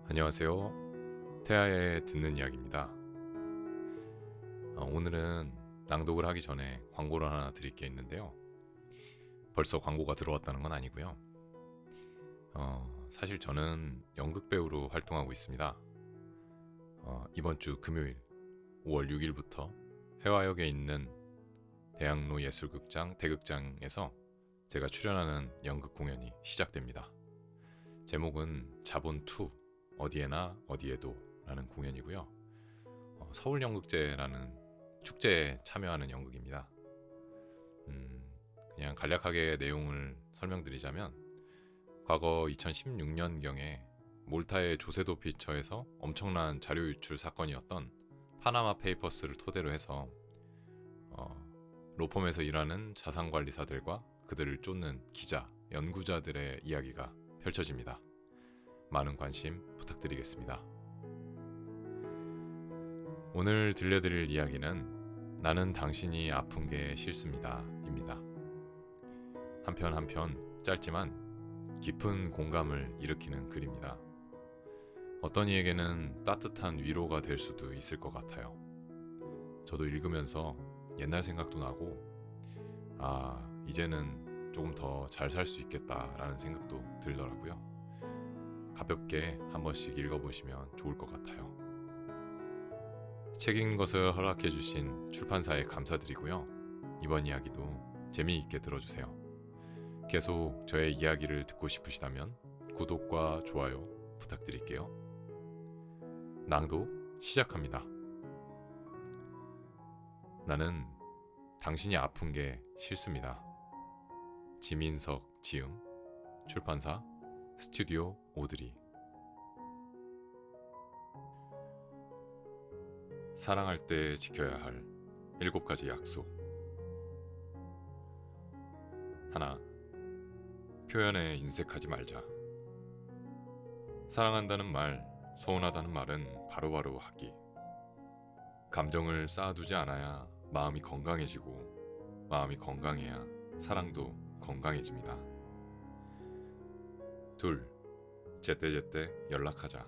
안녕하세요. 태아의 듣는 이야기입니다. 오늘은 낭독을 하기 전에 광고를 하나 드릴 게 있는데요. 벌써 광고가 들어왔다는 건 아니고요. 사실 저는 연극 배우로 활동하고 있습니다. 이번 주 금요일 5월 6일부터 해화역에 있는 대학로 예술극장 대극장에서 제가 출연하는 연극 공연이 시작됩니다. 제목은 자본2 어디에나 어디에도 라는 공연이고요. 서울연극제라는 축제에 참여하는 연극입니다. 그냥 간략하게 내용을 설명드리자면 과거 2016년경에 몰타의 조세도 피처에서 엄청난 자료 유출 사건이었던 파나마 페이퍼스를 토대로 해서 로펌에서 일하는 자산관리사들과 그들을 쫓는 기자, 연구자들의 이야기가 펼쳐집니다. 많은 관심 부탁드리겠습니다. 오늘 들려드릴 이야기는 나는 당신이 아픈 게 싫습니다 입니다. 한 편 한 편 짧지만 깊은 공감을 일으키는 글입니다. 어떤 이에게는 따뜻한 위로가 될 수도 있을 것 같아요. 저도 읽으면서 옛날 생각도 나고 이제는 조금 더 잘 살 수 있겠다라는 생각도 들더라고요. 가볍게 한 번씩 읽어보시면 좋을 것 같아요. 책 읽는 것을 허락해주신 출판사에 감사드리고요. 이번 이야기도 재미있게 들어주세요. 계속 저의 이야기를 듣고 싶으시다면 구독과 좋아요 부탁드릴게요. 낭독 시작합니다. 나는 당신이 아픈 게 싫습니다. 지민석 지음, 출판사 스튜디오 오드리. 사랑할 때 지켜야 할 7가지 약속. 하나, 표현에 인색하지 말자. 사랑한다는 말, 서운하다는 말은 바로바로 하기. 감정을 쌓아두지 않아야 마음이 건강해지고, 마음이 건강해야 사랑도 건강해집니다. 둘, 제때제때 연락하자.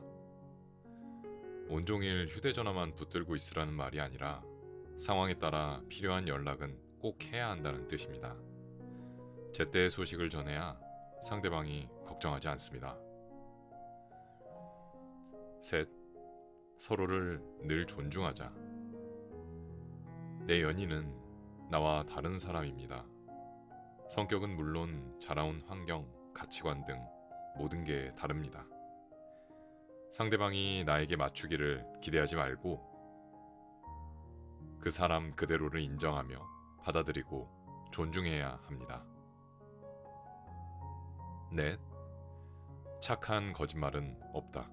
온종일 휴대전화만 붙들고 있으라는 말이 아니라 상황에 따라 필요한 연락은 꼭 해야 한다는 뜻입니다. 제때의 소식을 전해야 상대방이 걱정하지 않습니다. 셋, 서로를 늘 존중하자. 내 연인은 나와 다른 사람입니다. 성격은 물론 자라온 환경, 가치관 등 모든 게 다릅니다. 상대방이 나에게 맞추기를 기대하지 말고 그 사람 그대로를 인정하며 받아들이고 존중해야 합니다. 넷, 착한 거짓말은 없다.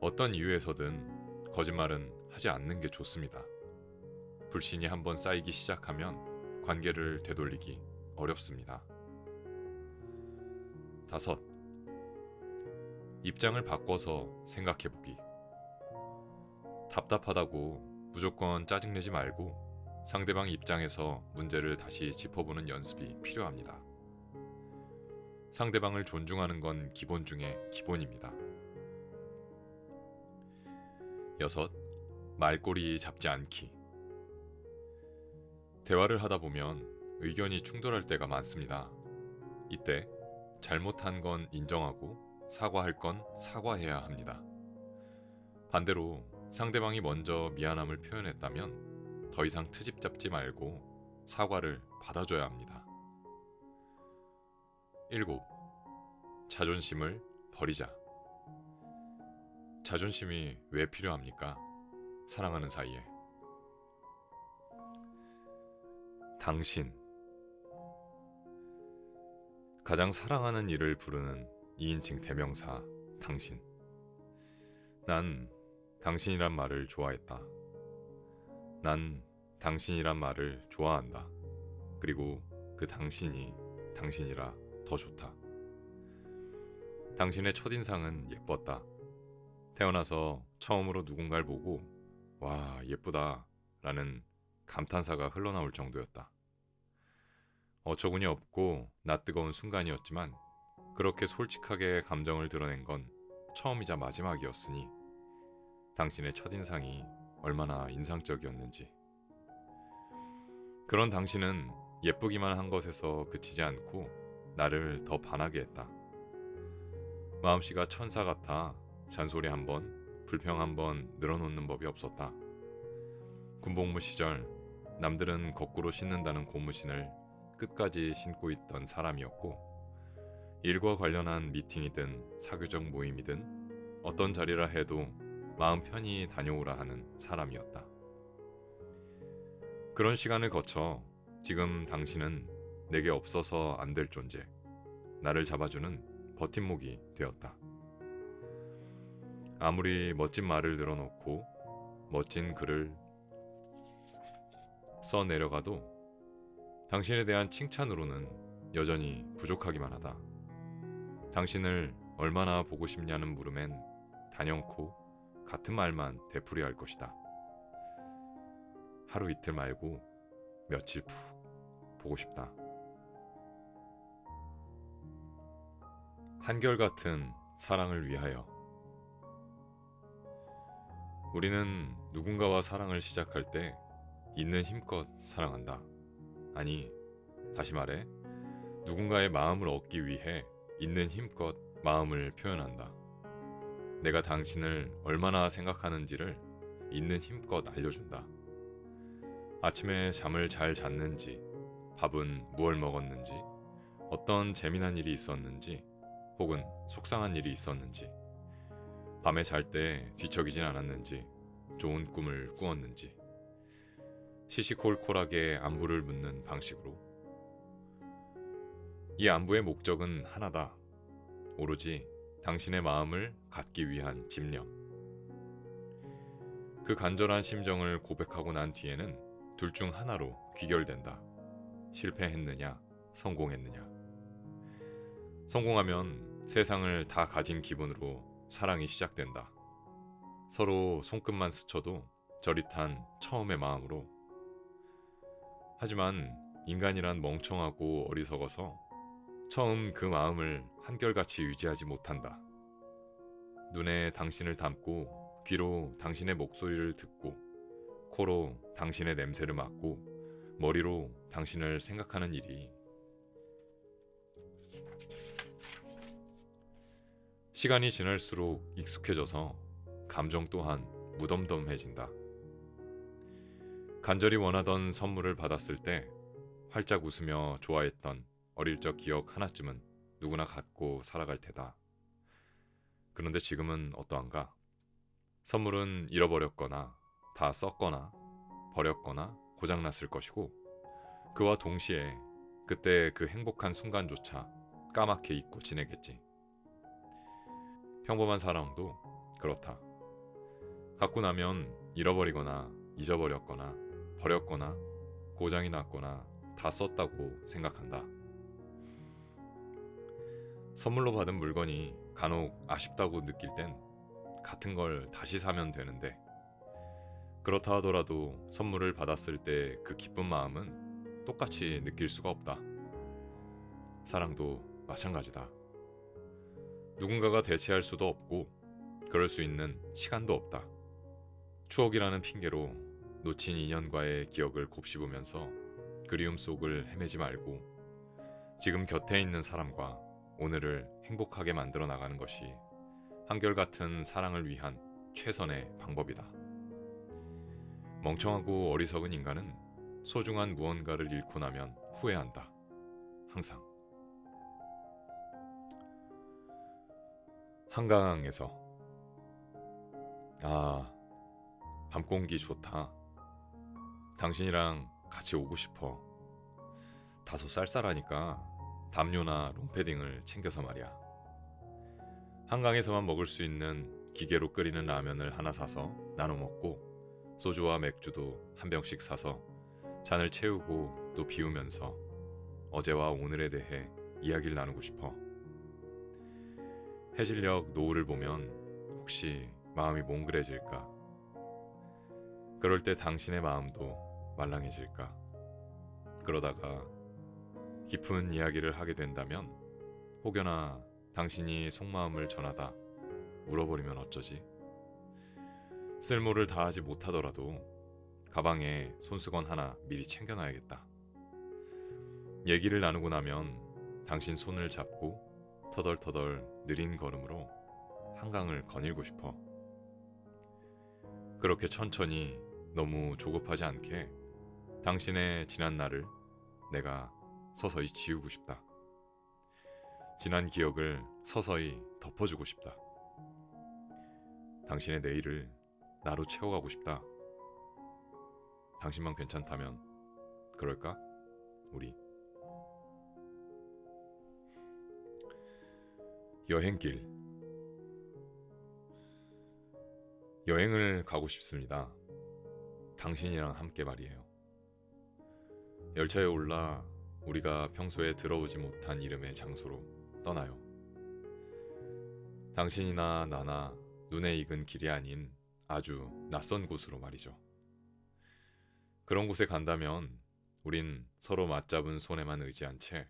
어떤 이유에서든 거짓말은 하지 않는 게 좋습니다. 불신이 한번 쌓이기 시작하면 관계를 되돌리기 어렵습니다. 다섯, 입장을 바꿔서 생각해보기. 답답하다고 무조건 짜증내지 말고 상대방 입장에서 문제를 다시 짚어보는 연습이 필요합니다. 상대방을 존중하는 건 기본 중에 기본입니다. 여섯, 말꼬리 잡지 않기. 대화를 하다 보면 의견이 충돌할 때가 많습니다. 이때 잘못한 건 인정하고 사과할 건 사과해야 합니다. 반대로 상대방이 먼저 미안함을 표현했다면 더 이상 트집 잡지 말고 사과를 받아줘야 합니다. 7. 자존심을 버리자. 자존심이 왜 필요합니까? 사랑하는 사이에. 당신. 가장 사랑하는 이를 부르는 2인칭 대명사 당신. 난 당신이란 말을 좋아했다. 난 당신이란 말을 좋아한다. 그리고 그 당신이 당신이라 더 좋다. 당신의 첫인상은 예뻤다. 태어나서 처음으로 누군가를 보고 와 예쁘다 라는 감탄사가 흘러나올 정도였다. 어처구니 없고 낯뜨거운 순간이었지만 그렇게 솔직하게 감정을 드러낸 건 처음이자 마지막이었으니 당신의 첫인상이 얼마나 인상적이었는지. 그런 당신은 예쁘기만 한 것에서 그치지 않고 나를 더 반하게 했다. 마음씨가 천사 같아 잔소리 한 번, 불평 한 번 늘어놓는 법이 없었다. 군복무 시절 남들은 거꾸로 신는다는 고무신을 끝까지 신고 있던 사람이었고, 일과 관련한 미팅이든 사교적 모임이든 어떤 자리라 해도 마음 편히 다녀오라 하는 사람이었다. 그런 시간을 거쳐 지금 당신은 내게 없어서 안 될 존재, 나를 잡아주는 버팀목이 되었다. 아무리 멋진 말을 늘어놓고 멋진 글을 써내려가도 당신에 대한 칭찬으로는 여전히 부족하기만 하다. 당신을 얼마나 보고 싶냐는 물음엔 단연코 같은 말만 되풀이할 것이다. 하루 이틀 말고 며칠 푹 보고 싶다. 한결같은 사랑을 위하여. 우리는 누군가와 사랑을 시작할 때 있는 힘껏 사랑한다. 아니, 다시 말해, 누군가의 마음을 얻기 위해 있는 힘껏 마음을 표현한다. 내가 당신을 얼마나 생각하는지를 있는 힘껏 알려준다. 아침에 잠을 잘 잤는지, 밥은 무얼 먹었는지, 어떤 재미난 일이 있었는지, 혹은 속상한 일이 있었는지, 밤에 잘 때 뒤척이진 않았는지, 좋은 꿈을 꾸었는지, 시시콜콜하게 안부를 묻는 방식으로. 이 안부의 목적은 하나다. 오로지 당신의 마음을 갖기 위한 집념. 그 간절한 심정을 고백하고 난 뒤에는 둘 중 하나로 귀결된다. 실패했느냐, 성공했느냐. 성공하면 세상을 다 가진 기분으로 사랑이 시작된다. 서로 손끝만 스쳐도 저릿한 처음의 마음으로. 하지만 인간이란 멍청하고 어리석어서 처음 그 마음을 한결같이 유지하지 못한다. 눈에 당신을 담고 귀로 당신의 목소리를 듣고 코로 당신의 냄새를 맡고 머리로 당신을 생각하는 일이 시간이 지날수록 익숙해져서 감정 또한 무덤덤해진다. 간절히 원하던 선물을 받았을 때 활짝 웃으며 좋아했던 어릴 적 기억 하나쯤은 누구나 갖고 살아갈 테다. 그런데 지금은 어떠한가? 선물은 잃어버렸거나 다 썼거나 버렸거나 고장났을 것이고, 그와 동시에 그때 그 행복한 순간조차 까맣게 잊고 지내겠지. 평범한 사랑도 그렇다. 갖고 나면 잃어버리거나 잊어버렸거나 버렸거나 고장이 났거나 다 썼다고 생각한다. 선물로 받은 물건이 간혹 아쉽다고 느낄 땐 같은 걸 다시 사면 되는데, 그렇다 하더라도 선물을 받았을 때 그 기쁜 마음은 똑같이 느낄 수가 없다. 사랑도 마찬가지다. 누군가가 대체할 수도 없고 그럴 수 있는 시간도 없다. 추억이라는 핑계로 놓친 인연과의 기억을 곱씹으면서 그리움 속을 헤매지 말고 지금 곁에 있는 사람과 오늘을 행복하게 만들어 나가는 것이 한결같은 사랑을 위한 최선의 방법이다. 멍청하고 어리석은 인간은 소중한 무언가를 잃고 나면 후회한다. 항상. 한강에서. 아, 밤 공기 좋다. 당신이랑 같이 오고 싶어. 다소 쌀쌀하니까 담요나 롱패딩을 챙겨서 말이야. 한강에서만 먹을 수 있는 기계로 끓이는 라면을 하나 사서 나눠 먹고, 소주와 맥주도 한 병씩 사서 잔을 채우고 또 비우면서 어제와 오늘에 대해 이야기를 나누고 싶어. 해질녘 노을을 보면 혹시 마음이 몽글해질까? 그럴 때 당신의 마음도 말랑해질까? 그러다가 깊은 이야기를 하게 된다면 혹여나 당신이 속마음을 전하다 울어버리면 어쩌지? 쓸모를 다하지 못하더라도 가방에 손수건 하나 미리 챙겨놔야겠다. 얘기를 나누고 나면 당신 손을 잡고 터덜터덜 느린 걸음으로 한강을 거닐고 싶어. 그렇게 천천히 너무 조급하지 않게 당신의 지난 날을 내가 서서히 지우고 싶다. 지난 기억을 서서히 덮어주고 싶다. 당신의 내일을 나로 채워가고 싶다. 당신만 괜찮다면 그럴까? 우리. 여행길. 여행을 가고 싶습니다. 당신이랑 함께 말이에요. 열차에 올라 우리가 평소에 들어오지 못한 이름의 장소로 떠나요. 당신이나 나나 눈에 익은 길이 아닌 아주 낯선 곳으로 말이죠. 그런 곳에 간다면 우린 서로 맞잡은 손에만 의지한 채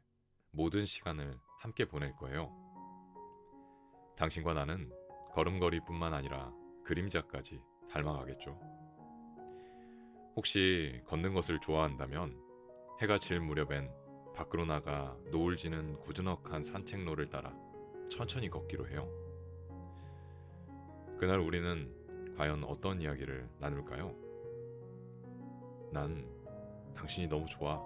모든 시간을 함께 보낼 거예요. 당신과 나는 걸음걸이뿐만 아니라 그림자까지 닮아가겠죠. 혹시 걷는 것을 좋아한다면 해가 질 무렵엔 밖으로 나가 노을 지는 고즈넉한 산책로를 따라 천천히 걷기로 해요. 그날 우리는 과연 어떤 이야기를 나눌까요? 난 당신이 너무 좋아.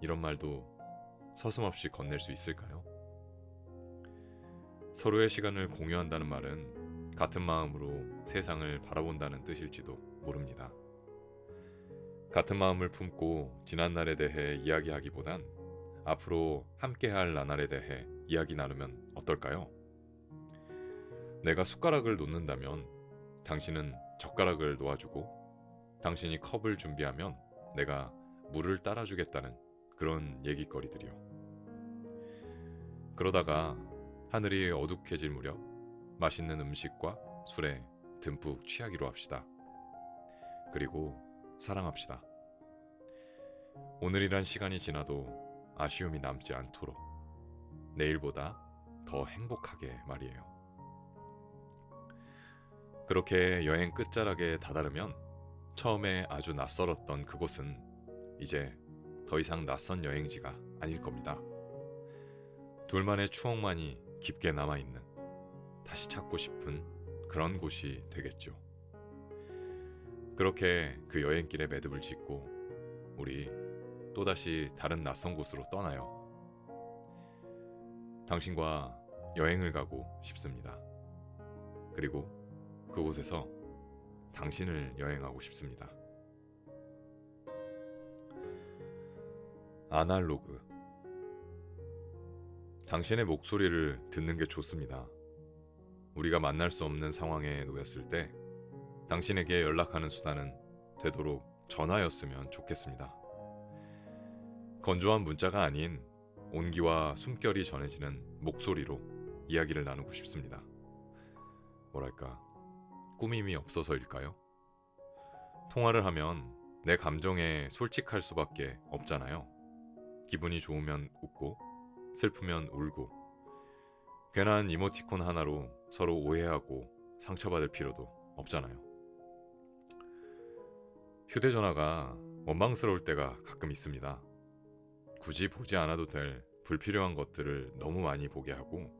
이런 말도 서슴없이 건넬 수 있을까요? 서로의 시간을 공유한다는 말은 같은 마음으로 세상을 바라본다는 뜻일지도 모릅니다. 같은 마음을 품고 지난 날에 대해 이야기하기보단 앞으로 함께할 나날에 대해 이야기 나누면 어떨까요? 내가 숟가락을 놓는다면 당신은 젓가락을 놓아주고, 당신이 컵을 준비하면 내가 물을 따라주겠다는 그런 얘기거리들이요. 그러다가 하늘이 어둑해질 무렵 맛있는 음식과 술에 듬뿍 취하기로 합시다. 그리고 사랑합시다. 오늘이란 시간이 지나도 아쉬움이 남지 않도록 내일보다 더 행복하게 말이에요. 그렇게 여행 끝자락에 다다르면 처음에 아주 낯설었던 그곳은 이제 더 이상 낯선 여행지가 아닐 겁니다. 둘만의 추억만이 깊게 남아있는, 다시 찾고 싶은 그런 곳이 되겠죠. 그렇게 그 여행길에 매듭을 짓고 우리 또다시 다른 낯선 곳으로 떠나요. 당신과 여행을 가고 싶습니다. 그리고 그곳에서 당신을 여행하고 싶습니다. 아날로그. 당신의 목소리를 듣는 게 좋습니다. 우리가 만날 수 없는 상황에 놓였을 때 당신에게 연락하는 수단은 되도록 전화였으면 좋겠습니다. 건조한 문자가 아닌 온기와 숨결이 전해지는 목소리로 이야기를 나누고 싶습니다. 뭐랄까, 꾸밈이 없어서일까요? 통화를 하면 내 감정에 솔직할 수밖에 없잖아요. 기분이 좋으면 웃고 슬프면 울고, 괜한 이모티콘 하나로 서로 오해하고 상처받을 필요도 없잖아요. 휴대전화가 원망스러울 때가 가끔 있습니다. 굳이 보지 않아도 될 불필요한 것들을 너무 많이 보게 하고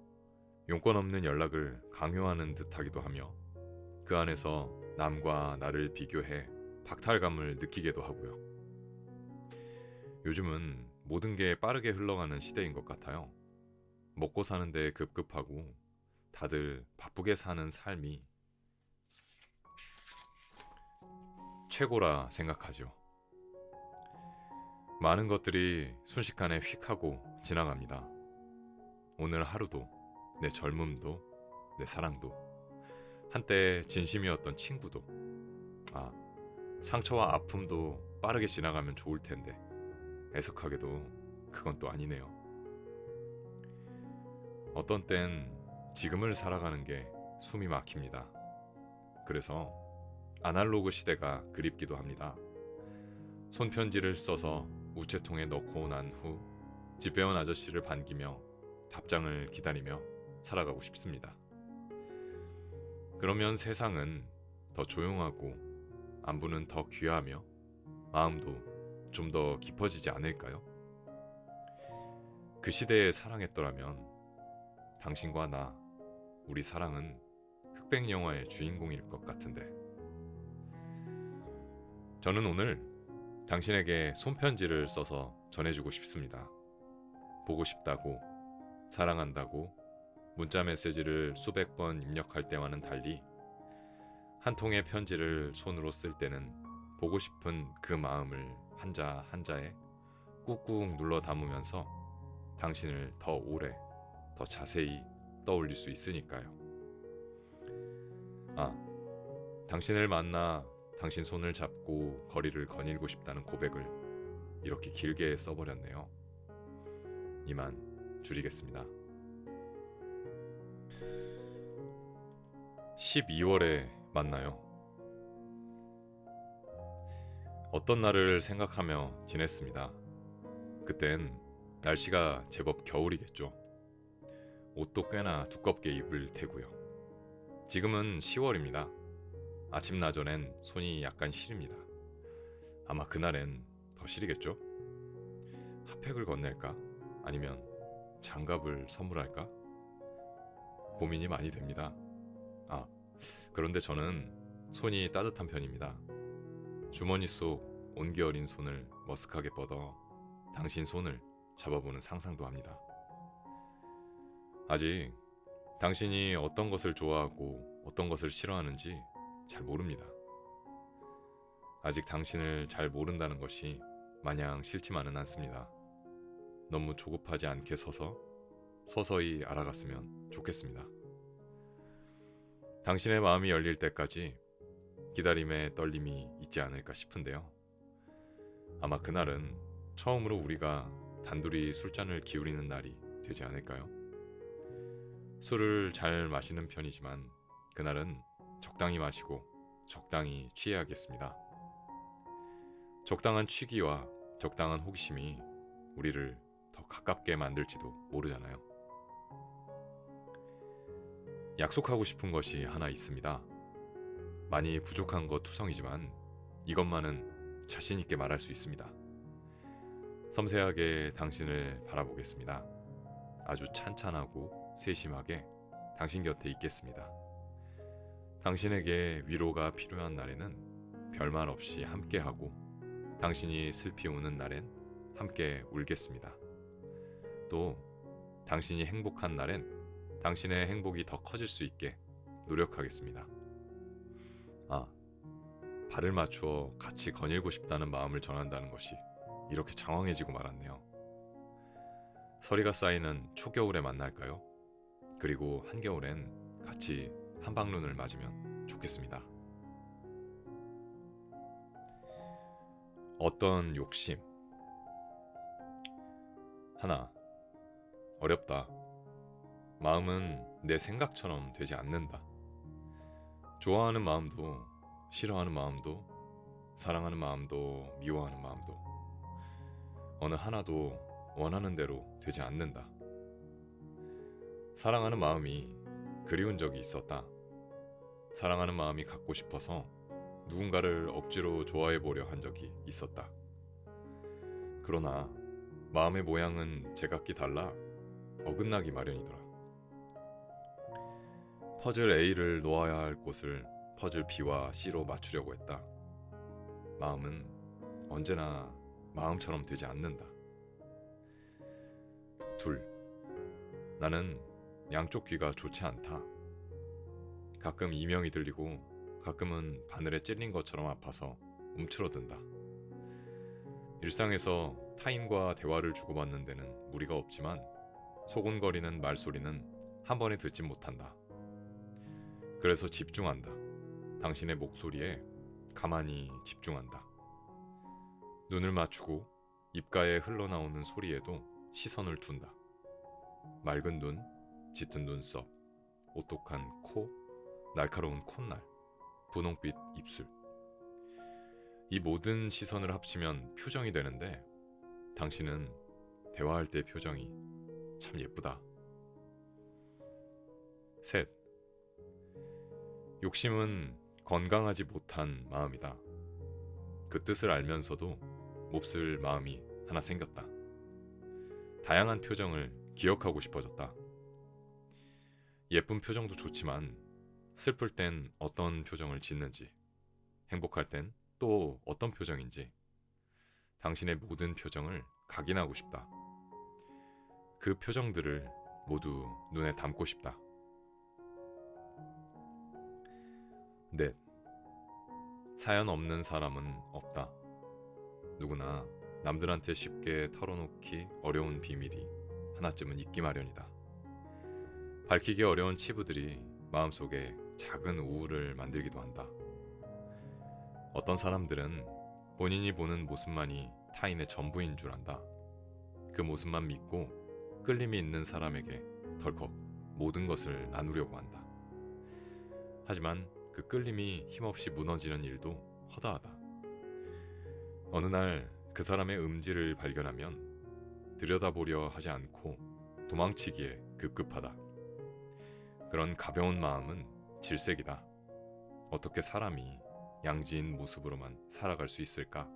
용건 없는 연락을 강요하는 듯하기도 하며, 그 안에서 남과 나를 비교해 박탈감을 느끼기도 하고요. 요즘은 모든 게 빠르게 흘러가는 시대인 것 같아요. 먹고 사는데 급급하고 다들 바쁘게 사는 삶이 최고라 생각하죠. 많은 것들이 순식간에 휙 하고 지나갑니다. 오늘 하루도, 내 젊음도, 내 사랑도, 한때 진심이었던 친구도, 상처와 아픔도 빠르게 지나가면 좋을 텐데 애석하게도 그건 또 아니네요. 어떤 땐 지금을 살아가는 게 숨이 막힙니다. 그래서 아날로그 시대가 그립기도 합니다. 손편지를 써서 우체통에 넣고 난 후 집배원 아저씨를 반기며 답장을 기다리며 살아가고 싶습니다. 그러면 세상은 더 조용하고 안부는 더 귀하며 마음도 좀 더 깊어지지 않을까요? 그 시대에 사랑했더라면 당신과 나, 우리 사랑은 흑백 영화의 주인공일 것 같은데. 저는 오늘 당신에게 손편지를 써서 전해주고 싶습니다. 보고 싶다고, 사랑한다고 문자 메시지를 수백 번 입력할 때와는 달리 한 통의 편지를 손으로 쓸 때는 보고 싶은 그 마음을 한자 한자에 꾹꾹 눌러 담으면서 당신을 더 오래, 더 자세히 떠올릴 수 있으니까요. 당신을 만나 당신 손을 잡고 거리를 거닐고 싶다는 고백을 이렇게 길게 써버렸네요. 이만 줄이겠습니다. 12월에 만나요. 어떤 날을 생각하며 지냈습니다. 그땐 날씨가 제법 겨울이겠죠. 옷도 꽤나 두껍게 입을 테고요. 지금은 10월입니다. 아침나절엔 손이 약간 시립니다. 아마 그날엔 더 시리겠죠? 핫팩을 건넬까? 아니면 장갑을 선물할까? 고민이 많이 됩니다. 그런데 저는 손이 따뜻한 편입니다. 주머니 속 온기어린 손을 머쓱하게 뻗어 당신 손을 잡아보는 상상도 합니다. 아직 당신이 어떤 것을 좋아하고 어떤 것을 싫어하는지 잘 모릅니다. 아직 당신을 잘 모른다는 것이 마냥 싫지만은 않습니다. 너무 조급하지 않게 서서히 알아갔으면 좋겠습니다. 당신의 마음이 열릴 때까지 기다림의 떨림이 있지 않을까 싶은데요. 아마 그날은 처음으로 우리가 단둘이 술잔을 기울이는 날이 되지 않을까요? 술을 잘 마시는 편이지만 그날은 적당히 마시고 적당히 취해야겠습니다. 적당한 취기와 적당한 호기심이 우리를 더 가깝게 만들지도 모르잖아요. 약속하고 싶은 것이 하나 있습니다. 많이 부족한 것 투성이지만 이것만은 자신 있게 말할 수 있습니다. 섬세하게 당신을 바라보겠습니다. 아주 찬찬하고 세심하게 당신 곁에 있겠습니다. 당신에게 위로가 필요한 날에는 별말 없이 함께하고 당신이 슬피 우는 날엔 함께 울겠습니다. 또 당신이 행복한 날엔 당신의 행복이 더 커질 수 있게 노력하겠습니다. 발을 맞추어 같이 거닐고 싶다는 마음을 전한다는 것이 이렇게 장황해지고 말았네요. 서리가 쌓이는 초겨울에 만날까요? 그리고 한겨울엔 같이 한방눈을 맞으면 좋겠습니다. 어떤 욕심 하나, 어렵다. 마음은 내 생각처럼 되지 않는다. 좋아하는 마음도 싫어하는 마음도 사랑하는 마음도 미워하는 마음도 어느 하나도 원하는 대로 되지 않는다. 사랑하는 마음이 그리운 적이 있었다. 사랑하는 마음이 갖고 싶어서 누군가를 억지로 좋아해보려 한 적이 있었다. 그러나 마음의 모양은 제각기 달라 어긋나기 마련이더라. 퍼즐 A를 놓아야 할 곳을 퍼즐 B와 C로 맞추려고 했다. 마음은 언제나 마음처럼 되지 않는다. 둘, 나는 양쪽 귀가 좋지 않다. 가끔 이명이 들리고 가끔은 바늘에 찔린 것처럼 아파서 움츠러든다. 일상에서 타인과 대화를 주고받는 데는 무리가 없지만 소곤거리는 말소리는 한 번에 듣지 못한다. 그래서 집중한다. 당신의 목소리에 가만히 집중한다. 눈을 맞추고 입가에 흘러나오는 소리에도 시선을 둔다. 맑은 눈, 짙은 눈썹, 오똑한 코, 날카로운 콧날, 분홍빛 입술. 이 모든 시선을 합치면 표정이 되는데 당신은 대화할 때 표정이 참 예쁘다. 셋, 욕심은 건강하지 못한 마음이다. 그 뜻을 알면서도 몹쓸 마음이 하나 생겼다. 다양한 표정을 기억하고 싶어졌다. 예쁜 표정도 좋지만 슬플 땐 어떤 표정을 짓는지, 행복할 땐 또 어떤 표정인지 당신의 모든 표정을 각인하고 싶다. 그 표정들을 모두 눈에 담고 싶다. 넷. 사연 없는 사람은 없다. 누구나 남들한테 쉽게 털어놓기 어려운 비밀이 하나쯤은 있기 마련이다. 밝히기 어려운 치부들이 마음속에 작은 우울을 만들기도 한다. 어떤 사람들은 본인이 보는 모습만이 타인의 전부인 줄 안다. 그 모습만 믿고 끌림이 있는 사람에게 덜컥 모든 것을 나누려고 한다. 하지만 그 끌림이 힘없이 무너지는 일도 허다하다. 어느 날 그 사람의 음질을 발견하면 들여다보려 하지 않고 도망치기에 급급하다. 그런 가벼운 마음은 질색이다. 어떻게 사람이 양지인 모습으로만 살아갈 수 있을까?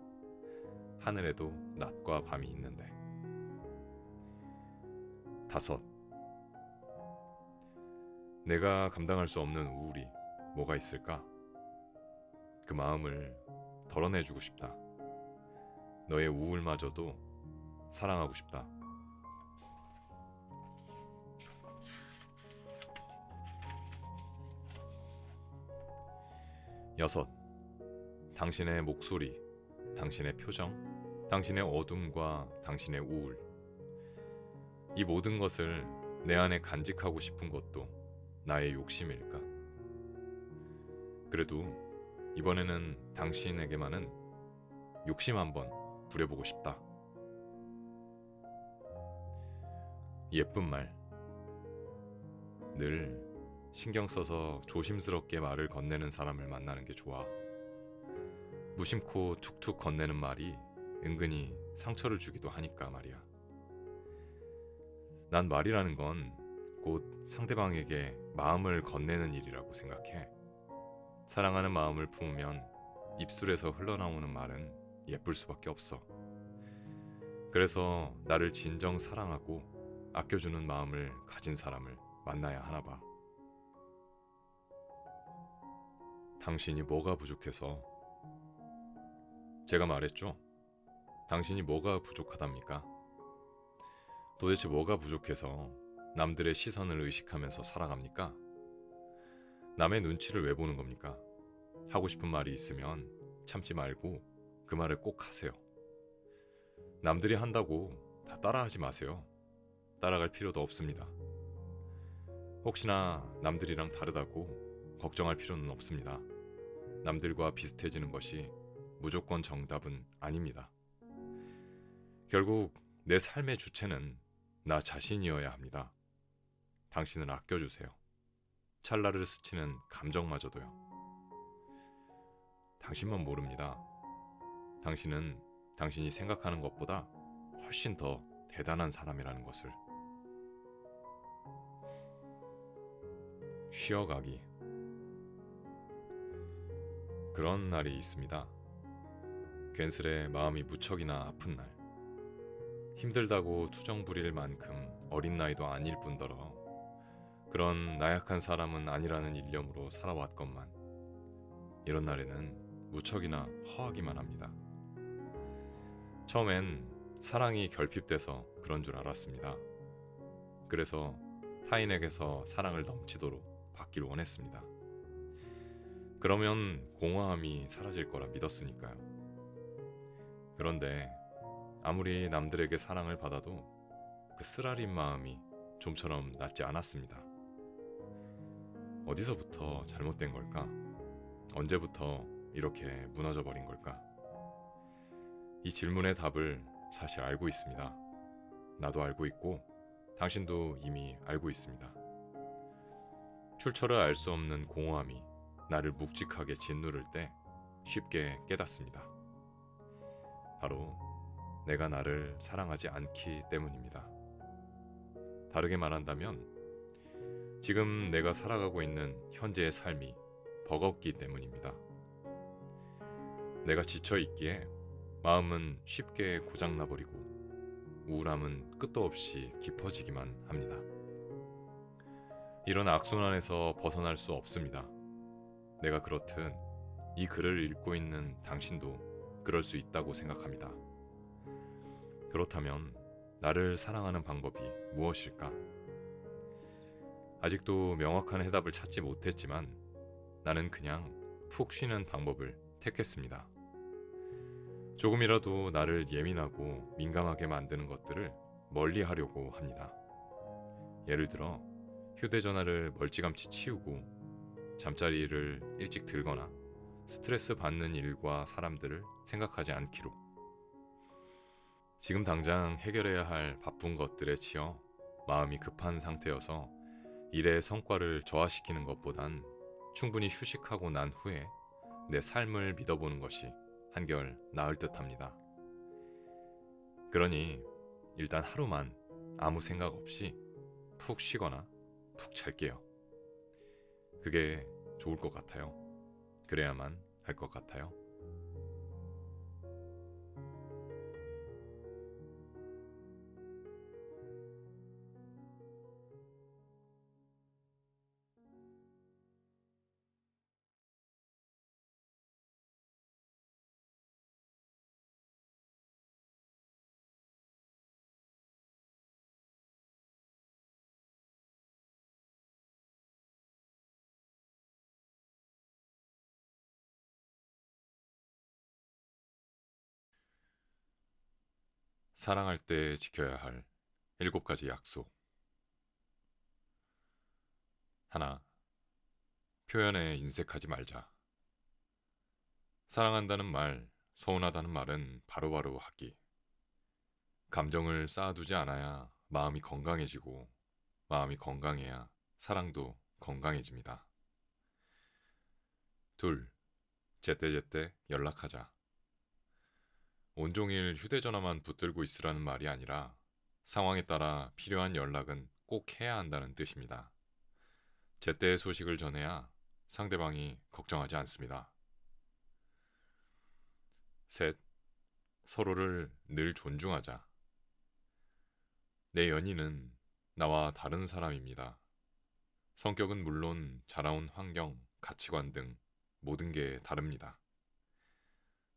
하늘에도 낮과 밤이 있는데. 5. 내가 감당할 수 없는 우울이 뭐가 있을까? 그 마음을 덜어내주고 싶다. 너의 우울마저도 사랑하고 싶다. 6. 당신의 목소리, 당신의 표정, 당신의 어둠과 당신의 우울. 이 모든 것을 내 안에 간직하고 싶은 것도 나의 욕심일까? 그래도 이번에는 당신에게만은 욕심 한번 부려보고 싶다. 예쁜 말. 늘 신경 써서 조심스럽게 말을 건네는 사람을 만나는 게 좋아. 무심코 툭툭 건네는 말이 은근히 상처를 주기도 하니까 말이야. 난 말이라는 건 곧 상대방에게 마음을 건네는 일이라고 생각해. 사랑하는 마음을 품으면 입술에서 흘러나오는 말은 예쁠 수밖에 없어. 그래서 나를 진정 사랑하고 아껴주는 마음을 가진 사람을 만나야 하나 봐. 당신이 뭐가 부족해서? 제가 말했죠. 당신이 뭐가 부족하답니까? 도대체 뭐가 부족해서 남들의 시선을 의식하면서 살아갑니까? 남의 눈치를 왜 보는 겁니까? 하고 싶은 말이 있으면 참지 말고 그 말을 꼭 하세요. 남들이 한다고 다 따라하지 마세요. 따라갈 필요도 없습니다. 혹시나 남들이랑 다르다고 걱정할 필요는 없습니다. 남들과 비슷해지는 것이 무조건 정답은 아닙니다. 결국 내 삶의 주체는 나 자신이어야 합니다. 당신을 아껴주세요. 찰나를 스치는 감정마저도요. 당신만 모릅니다. 당신은 당신이 생각하는 것보다 훨씬 더 대단한 사람이라는 것을. 쉬어가기. 그런 날이 있습니다. 괜스레 마음이 무척이나 아픈 날. 힘들다고 투정 부릴 만큼 어린 나이도 아닐 뿐더러 그런 나약한 사람은 아니라는 일념으로 살아왔건만 이런 날에는 무척이나 허하기만 합니다. 처음엔 사랑이 결핍돼서 그런 줄 알았습니다. 그래서 타인에게서 사랑을 넘치도록 받길 원했습니다. 그러면 공허함이 사라질 거라 믿었으니까요. 그런데 아무리 남들에게 사랑을 받아도 그 쓰라린 마음이 좀처럼 낫지 않았습니다. 어디서부터 잘못된 걸까? 언제부터 이렇게 무너져 버린 걸까? 이 질문의 답을 사실 알고 있습니다. 나도 알고 있고 당신도 이미 알고 있습니다. 출처를 알 수 없는 공허함이 나를 묵직하게 짓누를 때 쉽게 깨닫습니다. 바로 내가 나를 사랑하지 않기 때문입니다. 다르게 말한다면 지금 내가 살아가고 있는 현재의 삶이 버겁기 때문입니다. 내가 지쳐 있기에 마음은 쉽게 고장나버리고 우울함은 끝도 없이 깊어지기만 합니다. 이런 악순환에서 벗어날 수 없습니다. 내가 그렇듯 이 글을 읽고 있는 당신도 그럴 수 있다고 생각합니다. 그렇다면 나를 사랑하는 방법이 무엇일까? 아직도 명확한 해답을 찾지 못했지만 나는 그냥 푹 쉬는 방법을 택했습니다. 조금이라도 나를 예민하고 민감하게 만드는 것들을 멀리 하려고 합니다. 예를 들어 휴대전화를 멀찌감치 치우고 잠자리를 일찍 들거나 스트레스 받는 일과 사람들을 생각하지 않기로. 지금 당장 해결해야 할 바쁜 것들에 치여 마음이 급한 상태여서 일의 성과를 저하시키는 것보단 충분히 휴식하고 난 후에 내 삶을 믿어보는 것이 한결 나을 듯합니다. 그러니 일단 하루만 아무 생각 없이 푹 쉬거나 푹 잘게요. 그게 좋을 것 같아요. 그래야만 할 것 같아요. 사랑할 때 지켜야 할 7가지 약속. 하나, 표현에 인색하지 말자. 사랑한다는 말, 서운하다는 말은 바로바로 하기. 감정을 쌓아두지 않아야 마음이 건강해지고 마음이 건강해야 사랑도 건강해집니다. 둘, 제때제때 연락하자. 온종일 휴대전화만 붙들고 있으라는 말이 아니라 상황에 따라 필요한 연락은 꼭 해야 한다는 뜻입니다. 제때의 소식을 전해야 상대방이 걱정하지 않습니다. 셋, 서로를 늘 존중하자. 내 연인은 나와 다른 사람입니다. 성격은 물론 자라온 환경, 가치관 등 모든 게 다릅니다.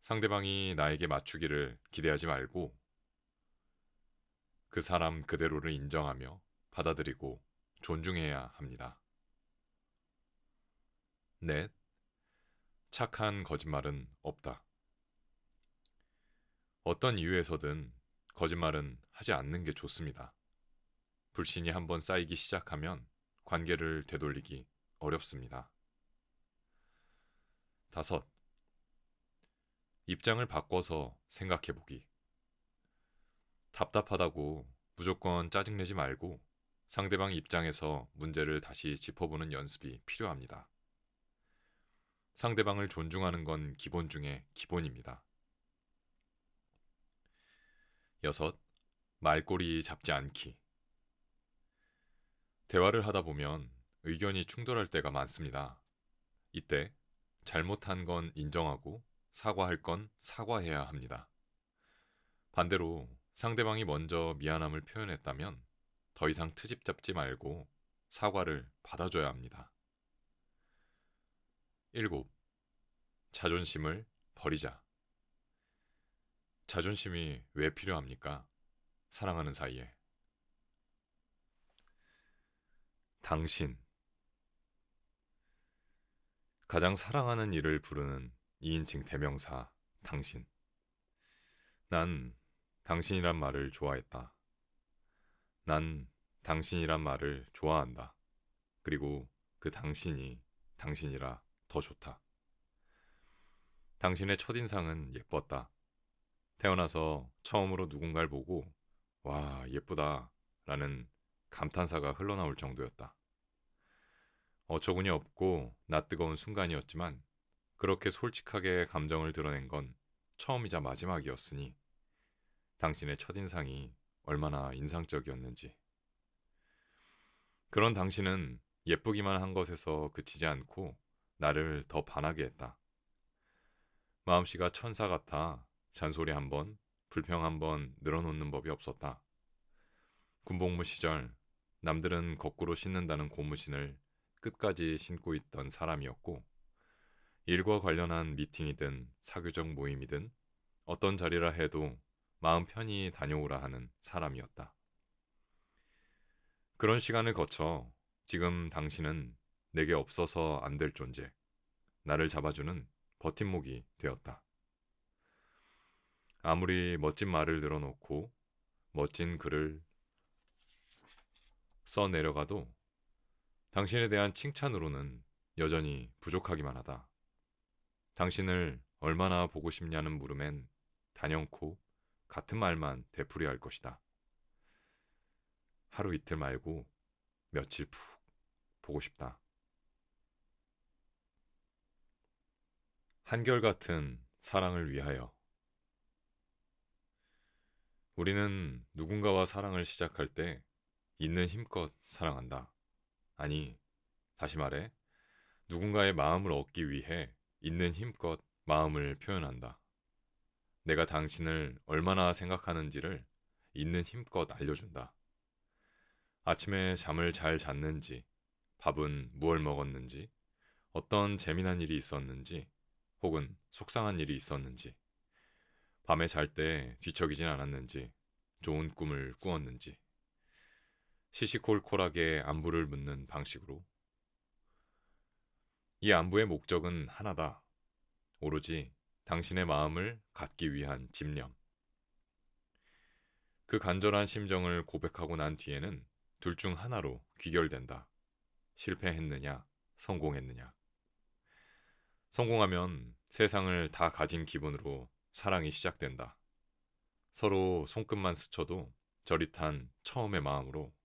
상대방이 나에게 맞추기를 기대하지 말고 그 사람 그대로를 인정하며 받아들이고 존중해야 합니다. 넷, 착한 거짓말은 없다. 어떤 이유에서든 거짓말은 하지 않는 게 좋습니다. 불신이 한번 쌓이기 시작하면 관계를 되돌리기 어렵습니다. 다섯, 입장을 바꿔서 생각해보기. 답답하다고 무조건 짜증내지 말고 상대방 입장에서 문제를 다시 짚어보는 연습이 필요합니다. 상대방을 존중하는 건 기본 중에 기본입니다. 여섯, 말꼬리 잡지 않기. 대화를 하다 보면 의견이 충돌할 때가 많습니다. 이때 잘못한 건 인정하고 사과할 건 사과해야 합니다. 반대로 상대방이 먼저 미안함을 표현했다면 더 이상 트집 잡지 말고 사과를 받아줘야 합니다. 7. 자존심을 버리자. 자존심이 왜 필요합니까? 사랑하는 사이에. 당신. 가장 사랑하는 이를 부르는 2인칭 대명사 당신. 난 당신이란 말을 좋아했다. 난 당신이란 말을 좋아한다. 그리고 그 당신이 당신이라 더 좋다. 당신의 첫인상은 예뻤다. 태어나서 처음으로 누군가를 보고 와, 예쁘다 라는 감탄사가 흘러나올 정도였다. 어처구니 없고 낯뜨거운 순간이었지만 그렇게 솔직하게 감정을 드러낸 건 처음이자 마지막이었으니 당신의 첫인상이 얼마나 인상적이었는지. 그런 당신은 예쁘기만 한 것에서 그치지 않고 나를 더 반하게 했다. 마음씨가 천사 같아 잔소리 한 번, 불평 한 번 늘어놓는 법이 없었다. 군복무 시절 남들은 거꾸로 신는다는 고무신을 끝까지 신고 있던 사람이었고, 일과 관련한 미팅이든 사교적 모임이든 어떤 자리라 해도 마음 편히 다녀오라 하는 사람이었다. 그런 시간을 거쳐 지금 당신은 내게 없어서 안 될 존재, 나를 잡아주는 버팀목이 되었다. 아무리 멋진 말을 늘어놓고 멋진 글을 써내려가도 당신에 대한 칭찬으로는 여전히 부족하기만 하다. 당신을 얼마나 보고 싶냐는 물음엔 단연코 같은 말만 되풀이할 것이다. 하루 이틀 말고 며칠 푹 보고 싶다. 한결같은 사랑을 위하여. 우리는 누군가와 사랑을 시작할 때 있는 힘껏 사랑한다. 아니, 다시 말해, 누군가의 마음을 얻기 위해 있는 힘껏 마음을 표현한다. 내가 당신을 얼마나 생각하는지를 있는 힘껏 알려준다. 아침에 잠을 잘 잤는지, 밥은 무얼 먹었는지, 어떤 재미난 일이 있었는지, 혹은 속상한 일이 있었는지, 밤에 잘 때 뒤척이진 않았는지, 좋은 꿈을 꾸었는지, 시시콜콜하게 안부를 묻는 방식으로. 이 안부의 목적은 하나다. 오로지 당신의 마음을 갖기 위한 집념. 그 간절한 심정을 고백하고 난 뒤에는 둘 중 하나로 귀결된다. 실패했느냐, 성공했느냐. 성공하면 세상을 다 가진 기분으로 사랑이 시작된다. 서로 손끝만 스쳐도 저릿한 처음의 마음으로.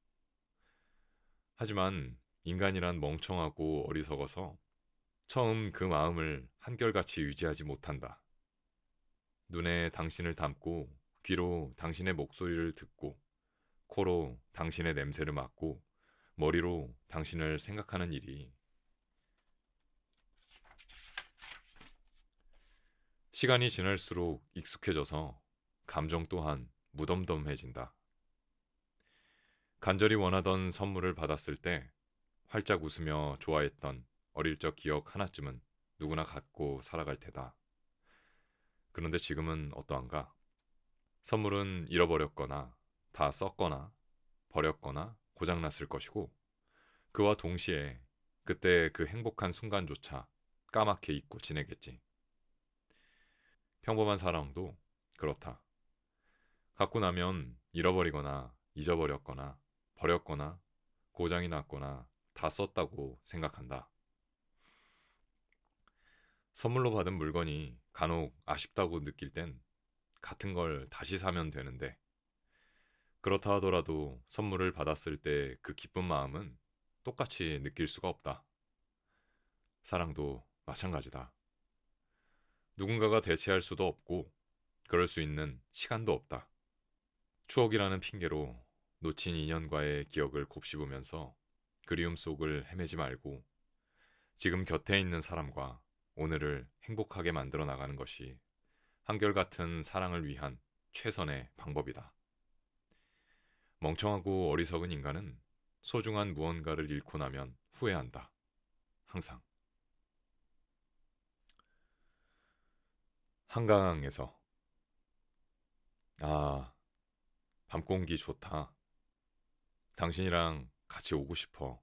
하지만 인간이란 멍청하고 어리석어서 처음 그 마음을 한결같이 유지하지 못한다. 눈에 당신을 담고 귀로 당신의 목소리를 듣고 코로 당신의 냄새를 맡고 머리로 당신을 생각하는 일이 시간이 지날수록 익숙해져서 감정 또한 무덤덤해진다. 간절히 원하던 선물을 받았을 때 활짝 웃으며 좋아했던 어릴 적 기억 하나쯤은 누구나 갖고 살아갈 테다. 그런데 지금은 어떠한가? 선물은 잃어버렸거나 다 썼거나 버렸거나 고장났을 것이고, 그와 동시에 그때 그 행복한 순간조차 까맣게 잊고 지내겠지. 평범한 사랑도 그렇다. 갖고 나면 잃어버리거나 잊어버렸거나 버렸거나 고장이 났거나 다 썼다고 생각한다. 선물로 받은 물건이 간혹 아쉽다고 느낄 땐 같은 걸 다시 사면 되는데, 그렇다 하더라도 선물을 받았을 때 그 기쁜 마음은 똑같이 느낄 수가 없다. 사랑도 마찬가지다. 누군가가 대체할 수도 없고 그럴 수 있는 시간도 없다. 추억이라는 핑계로 놓친 인연과의 기억을 곱씹으면서 그리움 속을 헤매지 말고 지금 곁에 있는 사람과 오늘을 행복하게 만들어 나가는 것이 한결같은 사랑을 위한 최선의 방법이다. 멍청하고 어리석은 인간은 소중한 무언가를 잃고 나면 후회한다. 항상. 한강에서. 아, 밤 공기 좋다. 당신이랑 같이 오고 싶어.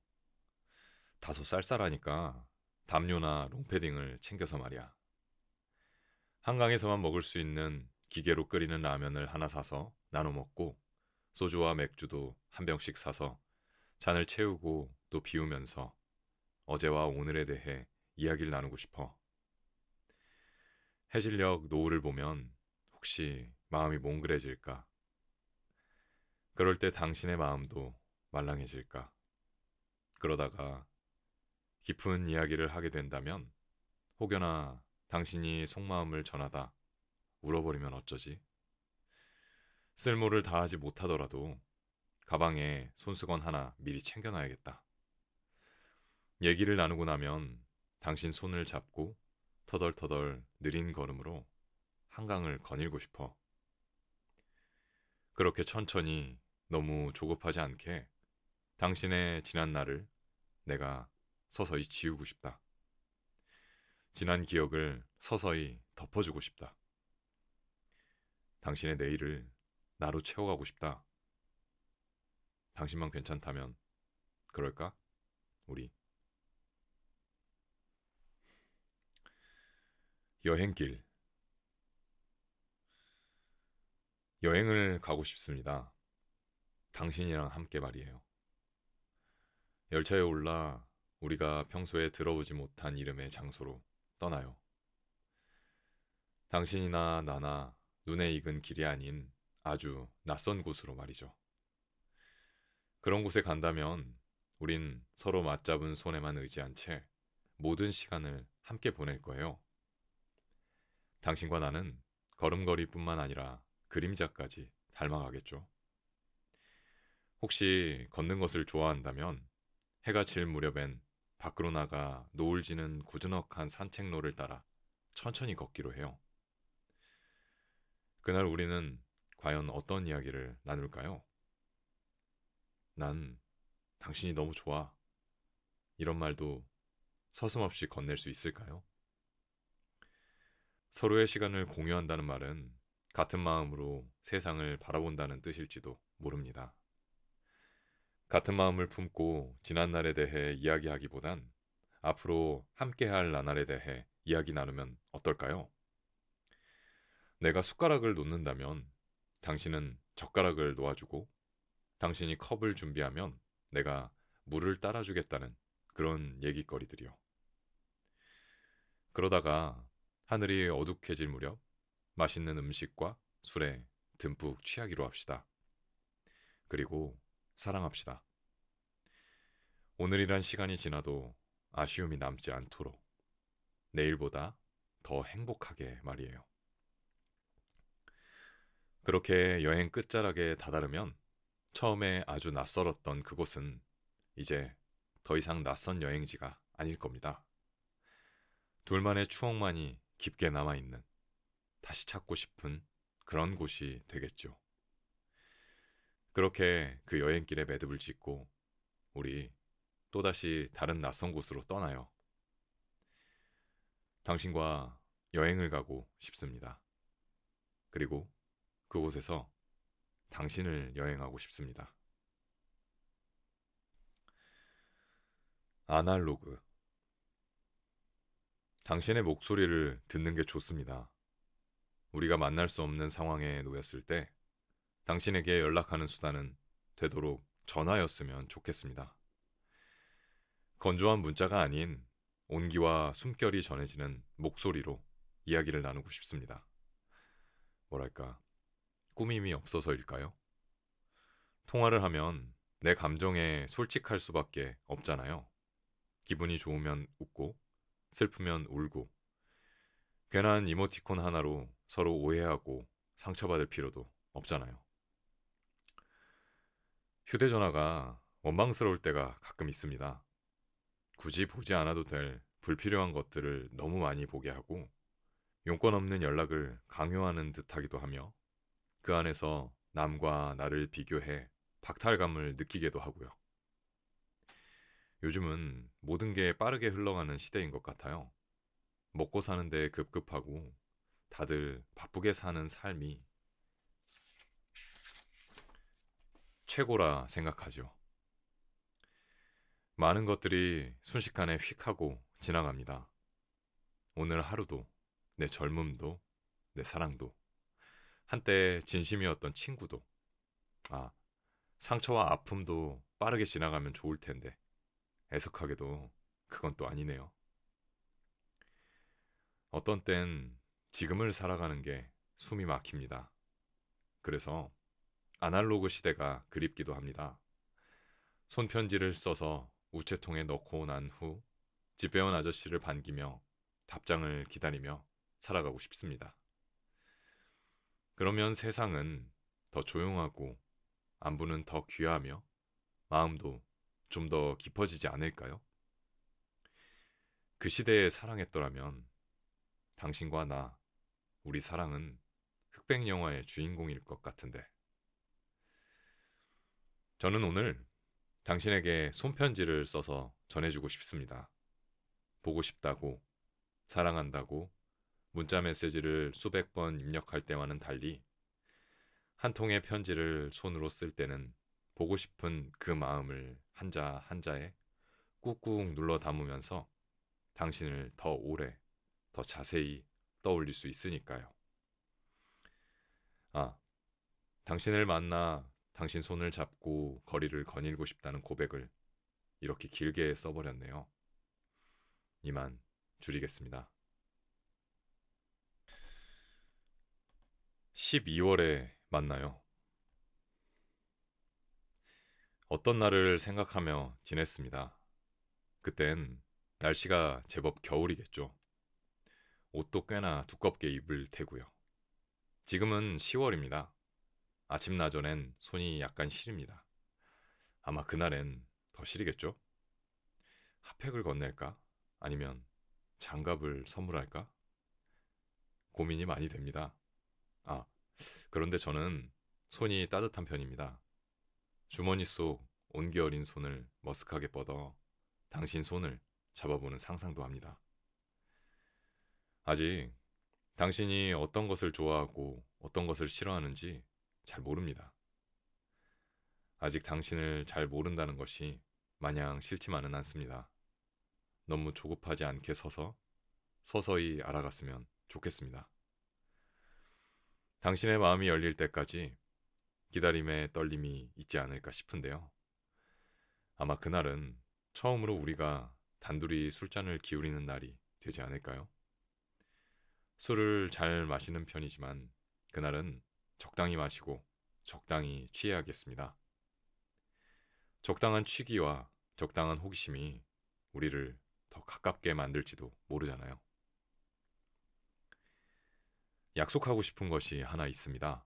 다소 쌀쌀하니까 담요나 롱패딩을 챙겨서 말이야. 한강에서만 먹을 수 있는 기계로 끓이는 라면을 하나 사서 나눠 먹고, 소주와 맥주도 한 병씩 사서 잔을 채우고 또 비우면서 어제와 오늘에 대해 이야기를 나누고 싶어. 해질녘 노을을 보면 혹시 마음이 몽글해질까? 그럴 때 당신의 마음도 말랑해질까? 그러다가 깊은 이야기를 하게 된다면 혹여나 당신이 속마음을 전하다 울어버리면 어쩌지? 쓸모를 다하지 못하더라도 가방에 손수건 하나 미리 챙겨놔야겠다. 얘기를 나누고 나면 당신 손을 잡고 터덜터덜 느린 걸음으로 한강을 거닐고 싶어. 그렇게 천천히 너무 조급하지 않게 당신의 지난 날을 내가 서서히 지우고 싶다. 지난 기억을 서서히 덮어주고 싶다. 당신의 내일을 나로 채워가고 싶다. 당신만 괜찮다면 그럴까? 우리. 여행길. 여행을 가고 싶습니다. 당신이랑 함께 말이에요. 열차에 올라 우리가 평소에 들어오지 못한 이름의 장소로 떠나요. 당신이나 나나 눈에 익은 길이 아닌 아주 낯선 곳으로 말이죠. 그런 곳에 간다면 우린 서로 맞잡은 손에만 의지한 채 모든 시간을 함께 보낼 거예요. 당신과 나는 걸음걸이뿐만 아니라 그림자까지 닮아가겠죠. 혹시 걷는 것을 좋아한다면 해가 질 무렵엔 밖으로 나가 노을 지는 고즈넉한 산책로를 따라 천천히 걷기로 해요. 그날 우리는 과연 어떤 이야기를 나눌까요? 난 당신이 너무 좋아. 이런 말도 서슴없이 건넬 수 있을까요? 서로의 시간을 공유한다는 말은 같은 마음으로 세상을 바라본다는 뜻일지도 모릅니다. 같은 마음을 품고 지난 날에 대해 이야기하기보단 앞으로 함께할 나날에 대해 이야기 나누면 어떨까요? 내가 숟가락을 놓는다면 당신은 젓가락을 놓아주고 당신이 컵을 준비하면 내가 물을 따라주겠다는 그런 얘기거리들이요. 그러다가 하늘이 어둑해질 무렵 맛있는 음식과 술에 듬뿍 취하기로 합시다. 그리고 사랑합시다. 오늘이란 시간이 지나도 아쉬움이 남지 않도록 내일보다 더 행복하게 말이에요. 그렇게 여행 끝자락에 다다르면 처음에 아주 낯설었던 그곳은 이제 더 이상 낯선 여행지가 아닐 겁니다. 둘만의 추억만이 깊게 남아있는, 다시 찾고 싶은 그런 곳이 되겠죠. 그렇게 그 여행길에 매듭을 짓고 우리 또다시 다른 낯선 곳으로 떠나요. 당신과 여행을 가고 싶습니다. 그리고 그곳에서 당신을 여행하고 싶습니다. 아날로그. 당신의 목소리를 듣는 게 좋습니다. 우리가 만날 수 없는 상황에 놓였을 때 당신에게 연락하는 수단은 되도록 전화였으면 좋겠습니다. 건조한 문자가 아닌 온기와 숨결이 전해지는 목소리로 이야기를 나누고 싶습니다. 뭐랄까, 꾸밈이 없어서일까요? 통화를 하면 내 감정에 솔직할 수밖에 없잖아요. 기분이 좋으면 웃고, 슬프면 울고, 괜한 이모티콘 하나로 서로 오해하고 상처받을 필요도 없잖아요. 휴대전화가 원망스러울 때가 가끔 있습니다. 굳이 보지 않아도 될 불필요한 것들을 너무 많이 보게 하고 용건 없는 연락을 강요하는 듯하기도 하며 그 안에서 남과 나를 비교해 박탈감을 느끼기도 하고요. 요즘은 모든 게 빠르게 흘러가는 시대인 것 같아요. 먹고 사는데 급급하고 다들 바쁘게 사는 삶이 최고라 생각하죠. 많은 것들이 순식간에 휙 하고 지나갑니다. 오늘 하루도, 내 젊음도, 내 사랑도, 한때 진심이었던 친구도, 상처와 아픔도 빠르게 지나가면 좋을 텐데, 애석하게도 그건 또 아니네요. 어떤 땐 지금을 살아가는 게 숨이 막힙니다. 그래서 아날로그 시대가 그립기도 합니다. 손편지를 써서 우체통에 넣고 난 후 집배원 아저씨를 반기며 답장을 기다리며 살아가고 싶습니다. 그러면 세상은 더 조용하고 안부는 더 귀하며 마음도 좀 더 깊어지지 않을까요? 그 시대에 사랑했더라면 당신과 나, 우리 사랑은 흑백 영화의 주인공일 것 같은데. 저는 오늘 당신에게 손편지를 써서 전해주고 싶습니다. 보고 싶다고, 사랑한다고 문자 메시지를 수백 번 입력할 때와는 달리 한 통의 편지를 손으로 쓸 때는 보고 싶은 그 마음을 한자 한자에 꾹꾹 눌러 담으면서 당신을 더 오래, 더 자세히 떠올릴 수 있으니까요. 아, 당신을 만나 당신 손을 잡고 거리를 거닐고 싶다는 고백을 이렇게 길게 써버렸네요. 이만 줄이겠습니다. 12월에 만나요. 어떤 날을 생각하며 지냈습니다. 그땐 날씨가 제법 겨울이겠죠. 옷도 꽤나 두껍게 입을 테고요. 지금은 10월입니다. 아침나절엔 손이 약간 시립니다. 아마 그날엔 더 시리겠죠? 핫팩을 건넬까? 아니면 장갑을 선물할까? 고민이 많이 됩니다. 아, 그런데 저는 손이 따뜻한 편입니다. 주머니 속 온기 어린 손을 머쓱하게 뻗어 당신 손을 잡아보는 상상도 합니다. 아직 당신이 어떤 것을 좋아하고 어떤 것을 싫어하는지 잘 모릅니다. 아직 당신을 잘 모른다는 것이 마냥 싫지만은 않습니다. 너무 조급하지 않게 서서히 알아갔으면 좋겠습니다. 당신의 마음이 열릴 때까지 기다림의 떨림이 있지 않을까 싶은데요. 아마 그날은 처음으로 우리가 단둘이 술잔을 기울이는 날이 되지 않을까요? 술을 잘 마시는 편이지만 그날은 적당히 마시고 적당히 취해야겠습니다. 적당한 취기와 적당한 호기심이 우리를 더 가깝게 만들지도 모르잖아요. 약속하고 싶은 것이 하나 있습니다.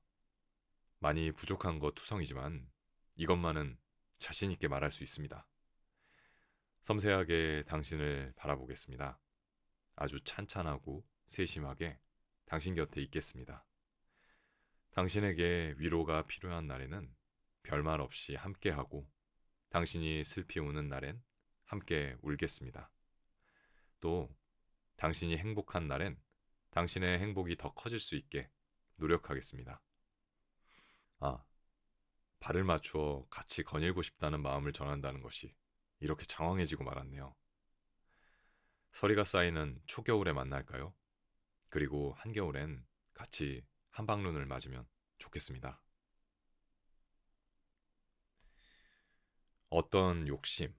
많이 부족한 것 투성이지만 이것만은 자신 있게 말할 수 있습니다. 섬세하게 당신을 바라보겠습니다. 아주 찬찬하고 세심하게 당신 곁에 있겠습니다. 당신에게 위로가 필요한 날에는 별말 없이 함께하고 당신이 슬피 우는 날엔 함께 울겠습니다. 또 당신이 행복한 날엔 당신의 행복이 더 커질 수 있게 노력하겠습니다. 아, 발을 맞추어 같이 거닐고 싶다는 마음을 전한다는 것이 이렇게 장황해지고 말았네요. 서리가 쌓이는 초겨울에 만날까요? 그리고 한겨울엔 같이 한방눈을 맞으면 좋겠습니다. 어떤 욕심?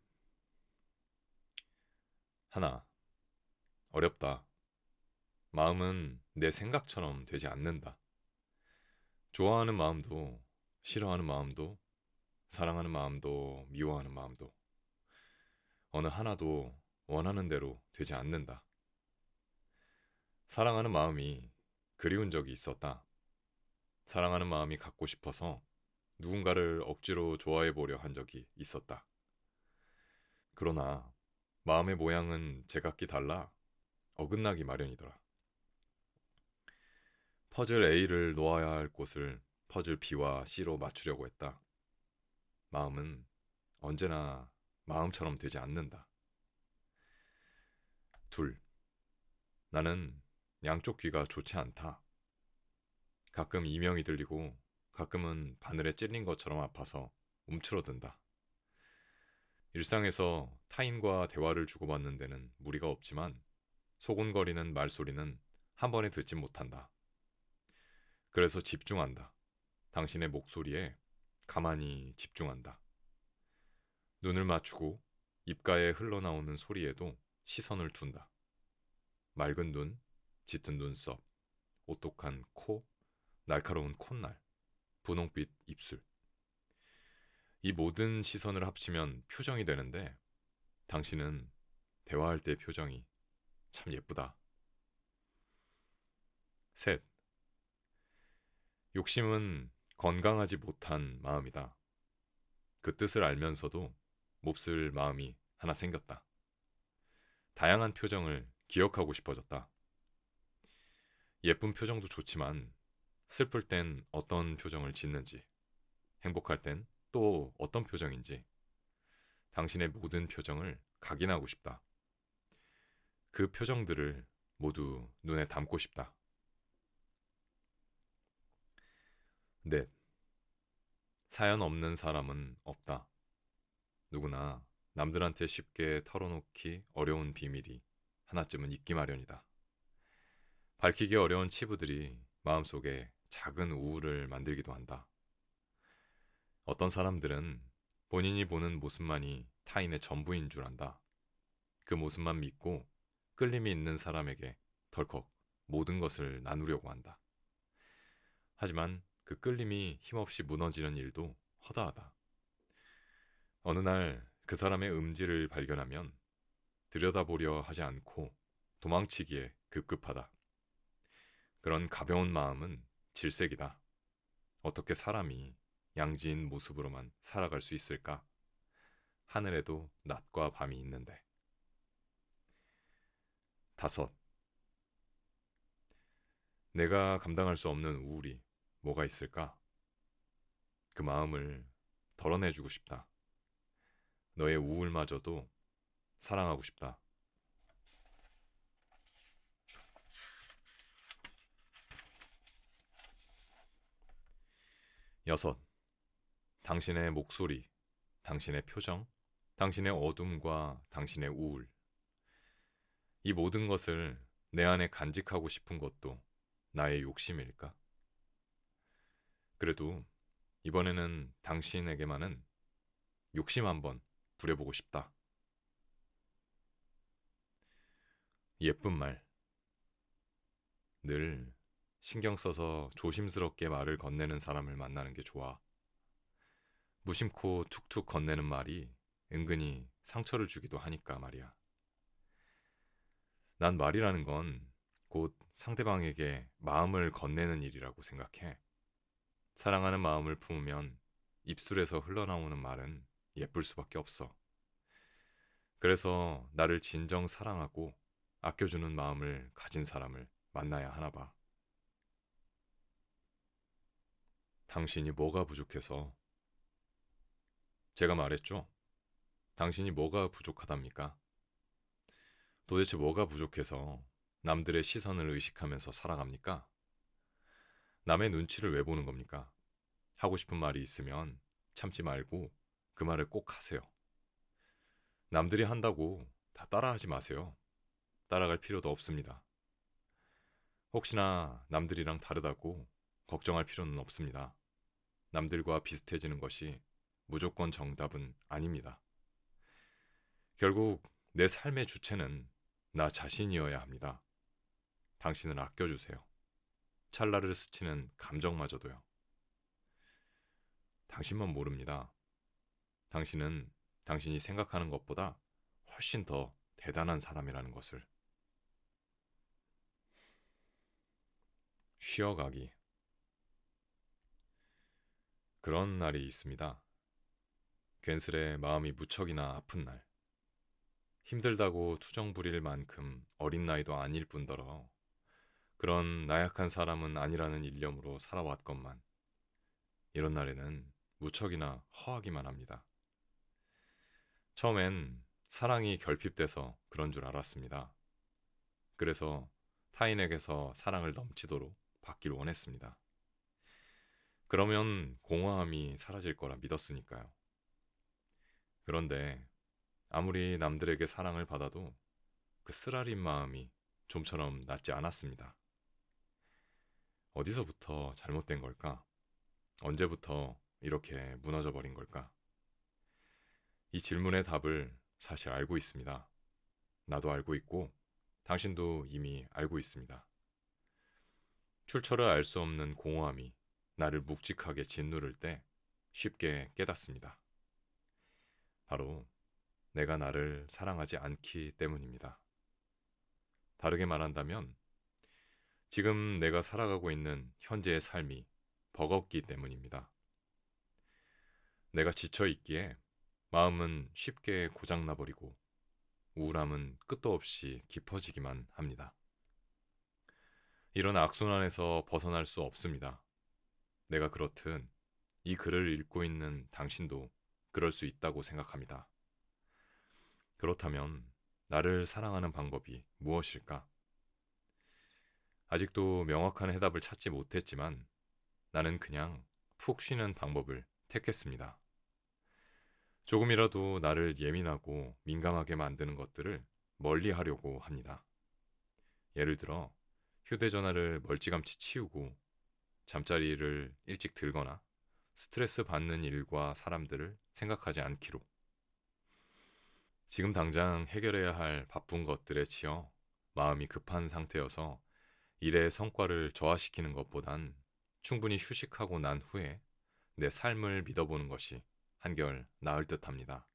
하나, 어렵다. 마음은 내 생각처럼 되지 않는다. 좋아하는 마음도, 싫어하는 마음도, 사랑하는 마음도, 미워하는 마음도, 어느 하나도 원하는 대로 되지 않는다. 사랑하는 마음이 그리운 적이 있었다. 사랑하는 마음이 갖고 싶어서 누군가를 억지로 좋아해 보려 한 적이 있었다. 그러나 마음의 모양은 제각기 달라 어긋나기 마련이더라. 퍼즐 A를 놓아야 할 곳을 퍼즐 B와 C로 맞추려고 했다. 마음은 언제나 마음처럼 되지 않는다. 둘, 나는 양쪽 귀가 좋지 않다. 가끔 이명이 들리고 가끔은 바늘에 찔린 것처럼 아파서 움츠러든다. 일상에서 타인과 대화를 주고받는 데는 무리가 없지만 소곤거리는 말소리는 한 번에 듣지 못한다. 그래서 집중한다. 당신의 목소리에 가만히 집중한다. 눈을 맞추고 입가에 흘러나오는 소리에도 시선을 둔다. 맑은 눈, 짙은 눈썹, 오똑한 코, 날카로운 콧날, 분홍빛 입술. 이 모든 시선을 합치면 표정이 되는데 당신은 대화할 때 표정이 참 예쁘다. 셋, 욕심은 건강하지 못한 마음이다. 그 뜻을 알면서도 몹쓸 마음이 하나 생겼다. 다양한 표정을 기억하고 싶어졌다. 예쁜 표정도 좋지만 슬플 땐 어떤 표정을 짓는지, 행복할 땐 또 어떤 표정인지 당신의 모든 표정을 각인하고 싶다. 그 표정들을 모두 눈에 담고 싶다. 넷. 사연 없는 사람은 없다. 누구나 남들한테 쉽게 털어놓기 어려운 비밀이 하나쯤은 있기 마련이다. 밝히기 어려운 치부들이 마음속에 작은 우울을 만들기도 한다. 어떤 사람들은 본인이 보는 모습만이 타인의 전부인 줄 안다. 그 모습만 믿고 끌림이 있는 사람에게 덜컥 모든 것을 나누려고 한다. 하지만 그 끌림이 힘없이 무너지는 일도 허다하다. 어느 날 그 사람의 음질을 발견하면 들여다보려 하지 않고 도망치기에 급급하다. 그런 가벼운 마음은 질색이다. 어떻게 사람이 양지인 모습으로만 살아갈 수 있을까? 하늘에도 낮과 밤이 있는데. 5. 내가 감당할 수 없는 우울이 뭐가 있을까? 그 마음을 덜어내주고 싶다. 너의 우울마저도 사랑하고 싶다. 6. 당신의 목소리, 당신의 표정, 당신의 어둠과 당신의 우울. 이 모든 것을 내 안에 간직하고 싶은 것도 나의 욕심일까? 그래도 이번에는 당신에게만은 욕심 한번 부려보고 싶다. 예쁜 말. 늘 신경 써서 조심스럽게 말을 건네는 사람을 만나는 게 좋아. 무심코 툭툭 건네는 말이 은근히 상처를 주기도 하니까 말이야. 난 말이라는 건 곧 상대방에게 마음을 건네는 일이라고 생각해. 사랑하는 마음을 품으면 입술에서 흘러나오는 말은 예쁠 수밖에 없어. 그래서 나를 진정 사랑하고 아껴주는 마음을 가진 사람을 만나야 하나 봐. 당신이 뭐가 부족해서? 제가 말했죠. 당신이 뭐가 부족하답니까? 도대체 뭐가 부족해서 남들의 시선을 의식하면서 살아갑니까? 남의 눈치를 왜 보는 겁니까? 하고 싶은 말이 있으면 참지 말고 그 말을 꼭 하세요. 남들이 한다고 다 따라하지 마세요. 따라갈 필요도 없습니다. 혹시나 남들이랑 다르다고 걱정할 필요는 없습니다. 남들과 비슷해지는 것이 무조건 정답은 아닙니다. 결국 내 삶의 주체는 나 자신이어야 합니다. 당신을 아껴주세요. 찰나를 스치는 감정마저도요. 당신만 모릅니다. 당신은 당신이 생각하는 것보다 훨씬 더 대단한 사람이라는 것을. 쉬어가기. 그런 날이 있습니다. 괜스레 마음이 무척이나 아픈 날. 힘들다고 투정 부릴 만큼 어린 나이도 아닐 뿐더러 그런 나약한 사람은 아니라는 일념으로 살아왔건만 이런 날에는 무척이나 허하기만 합니다. 처음엔 사랑이 결핍돼서 그런 줄 알았습니다. 그래서 타인에게서 사랑을 넘치도록 받길 원했습니다. 그러면 공허함이 사라질 거라 믿었으니까요. 그런데 아무리 남들에게 사랑을 받아도 그 쓰라린 마음이 좀처럼 낫지 않았습니다. 어디서부터 잘못된 걸까? 언제부터 이렇게 무너져 버린 걸까? 이 질문의 답을 사실 알고 있습니다. 나도 알고 있고 당신도 이미 알고 있습니다. 출처를 알 수 없는 공허함이 나를 묵직하게 짓누를 때 쉽게 깨닫습니다. 바로 내가 나를 사랑하지 않기 때문입니다. 다르게 말한다면 지금 내가 살아가고 있는 현재의 삶이 버겁기 때문입니다. 내가 지쳐 있기에 마음은 쉽게 고장나버리고 우울함은 끝도 없이 깊어지기만 합니다. 이런 악순환에서 벗어날 수 없습니다. 내가 그렇듯 이 글을 읽고 있는 당신도 그럴 수 있다고 생각합니다. 그렇다면 나를 사랑하는 방법이 무엇일까? 아직도 명확한 해답을 찾지 못했지만 나는 그냥 푹 쉬는 방법을 택했습니다. 조금이라도 나를 예민하고 민감하게 만드는 것들을 멀리 하려고 합니다. 예를 들어 휴대전화를 멀찌감치 치우고 잠자리를 일찍 들거나 스트레스 받는 일과 사람들을 생각하지 않기로. 지금 당장 해결해야 할 바쁜 것들에 치여 마음이 급한 상태여서 일의 성과를 저하시키는 것보단 충분히 휴식하고 난 후에 내 삶을 믿어보는 것이 한결 나을 듯합니다.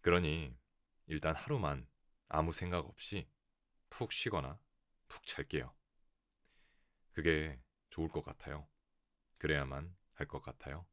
그러니 일단 하루만 아무 생각 없이 푹 쉬거나 푹 잘게요. 그게 좋을 것 같아요. 그래야만 할 것 같아요.